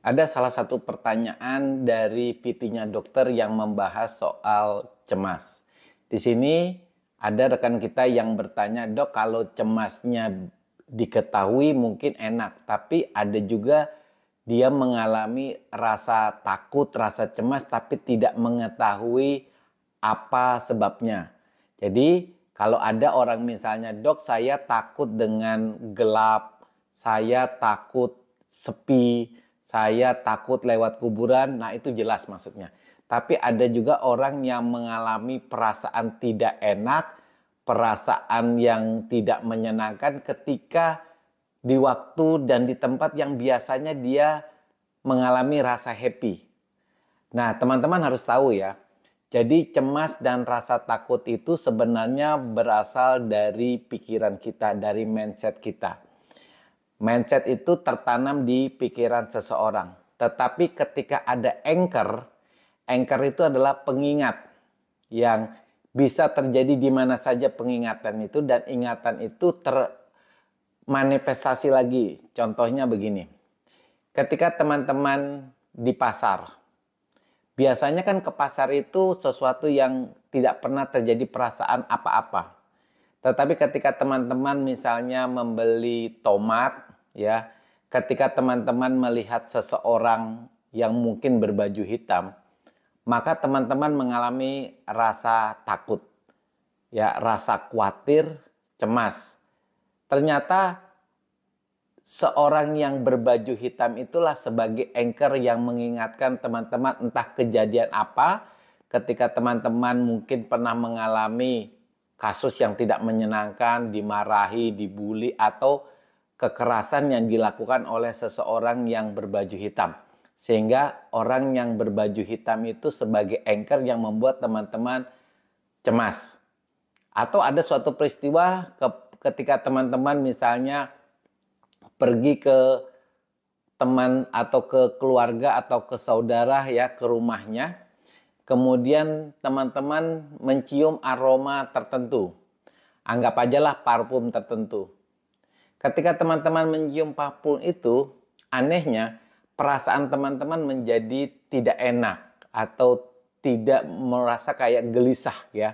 Ada salah satu pertanyaan dari PT-nya dokter yang membahas soal cemas. Di sini ada rekan kita yang bertanya, "Dok, kalau cemasnya diketahui mungkin enak, tapi ada juga dia mengalami rasa takut, rasa cemas tapi tidak mengetahui apa sebabnya." Jadi, kalau ada orang misalnya, "Dok, saya takut dengan gelap, saya takut sepi, saya takut lewat kuburan." Nah, itu jelas maksudnya. Tapi ada juga orang yang mengalami perasaan tidak enak, perasaan yang tidak menyenangkan ketika di waktu dan di tempat yang biasanya dia mengalami rasa happy. Nah, teman-teman harus tahu ya. Jadi cemas dan rasa takut itu sebenarnya berasal dari pikiran kita, dari mindset kita. Mindset itu tertanam di pikiran seseorang. Tetapi ketika ada anchor itu adalah pengingat yang bisa terjadi di mana saja pengingatan itu, dan ingatan itu termanifestasi lagi. Contohnya begini. Ketika teman-teman di pasar, biasanya kan ke pasar itu sesuatu yang tidak pernah terjadi perasaan apa-apa. Tetapi ketika teman-teman misalnya membeli tomat, ya, ketika teman-teman melihat seseorang yang mungkin berbaju hitam, maka teman-teman mengalami rasa takut, ya, rasa khawatir, cemas. Ternyata seorang yang berbaju hitam itulah sebagai anchor yang mengingatkan teman-teman entah kejadian apa ketika teman-teman mungkin pernah mengalami kasus yang tidak menyenangkan, dimarahi, dibully, atau kekerasan yang dilakukan oleh seseorang yang berbaju hitam. Sehingga orang yang berbaju hitam itu sebagai anchor yang membuat teman-teman cemas. Atau ada suatu peristiwa ketika teman-teman misalnya pergi ke teman atau ke keluarga atau ke saudara, ya, ke rumahnya. Kemudian teman-teman mencium aroma tertentu. Anggap ajalah parfum tertentu. Ketika teman-teman mencium parfum itu, anehnya perasaan teman-teman menjadi tidak enak atau tidak merasa kayak gelisah, ya.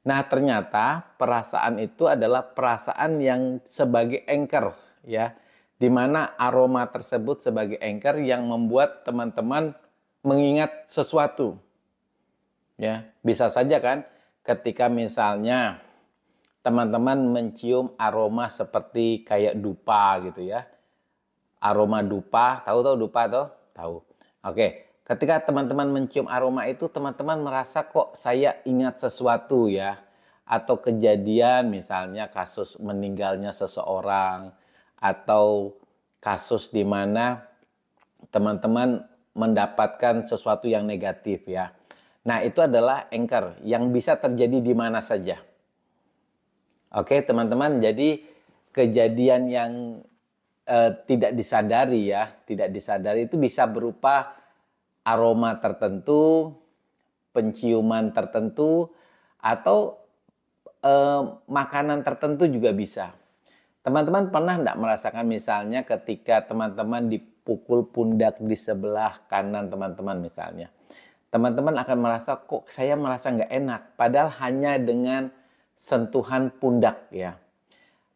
Nah, ternyata perasaan itu adalah perasaan yang sebagai anchor, ya. Di mana aroma tersebut sebagai anchor yang membuat teman-teman mengingat sesuatu. Ya, bisa saja kan ketika misalnya teman-teman mencium aroma seperti kayak dupa gitu ya. Aroma dupa, tahu dupa toh? Tahu. Oke, ketika teman-teman mencium aroma itu, teman-teman merasa kok saya ingat sesuatu ya. Atau kejadian misalnya kasus meninggalnya seseorang, atau kasus di mana teman-teman mendapatkan sesuatu yang negatif ya. Nah, itu adalah anchor yang bisa terjadi di mana saja. Oke, teman-teman, jadi kejadian yang tidak disadari ya, tidak disadari itu bisa berupa aroma tertentu, penciuman tertentu, atau makanan tertentu juga bisa. Teman-teman pernah tidak merasakan misalnya ketika teman-teman dipukul pundak di sebelah kanan teman-teman misalnya. Teman-teman akan merasa kok saya merasa nggak enak. Padahal hanya dengan sentuhan pundak ya.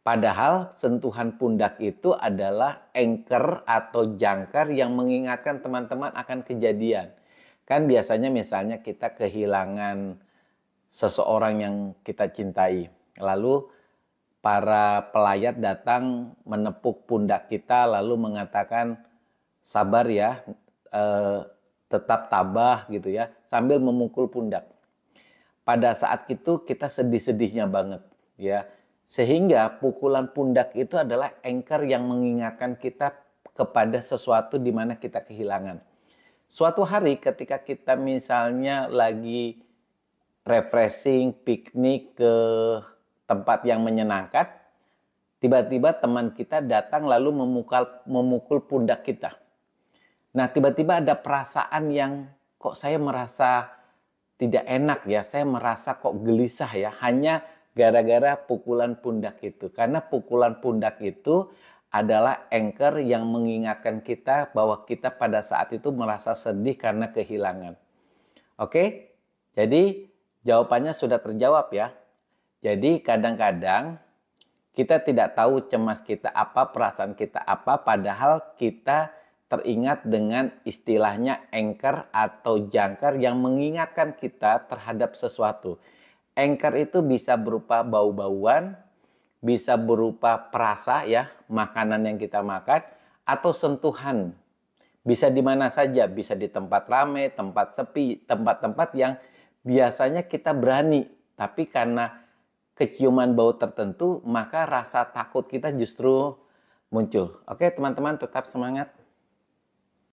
Padahal sentuhan pundak itu adalah anchor atau jangkar yang mengingatkan teman-teman akan kejadian. Kan biasanya misalnya kita kehilangan seseorang yang kita cintai. Lalu para pelayat datang menepuk pundak kita lalu mengatakan sabar ya, tetap tabah gitu ya, sambil memukul pundak. Pada saat itu kita sedih-sedihnya banget ya. Sehingga pukulan pundak itu adalah anchor yang mengingatkan kita kepada sesuatu di mana kita kehilangan. Suatu hari ketika kita misalnya lagi refreshing, piknik ke tempat yang menyenangkan, tiba-tiba teman kita datang lalu memukul pundak kita. Nah, tiba-tiba ada perasaan yang kok saya merasa tidak enak ya, saya merasa kok gelisah ya, hanya gara-gara pukulan pundak itu. Karena pukulan pundak itu adalah anchor yang mengingatkan kita bahwa kita pada saat itu merasa sedih karena kehilangan. Oke? Jadi jawabannya sudah terjawab ya. Jadi kadang-kadang kita tidak tahu cemas kita apa, perasaan kita apa, padahal kita teringat dengan istilahnya anchor atau jangkar yang mengingatkan kita terhadap sesuatu. Anchor itu bisa berupa bau-bauan, bisa berupa perasa ya, makanan yang kita makan, atau sentuhan. Bisa di mana saja, bisa di tempat ramai, tempat sepi, tempat-tempat yang biasanya kita berani. Tapi karena keciuman bau tertentu, maka rasa takut kita justru muncul. Oke teman-teman, tetap semangat.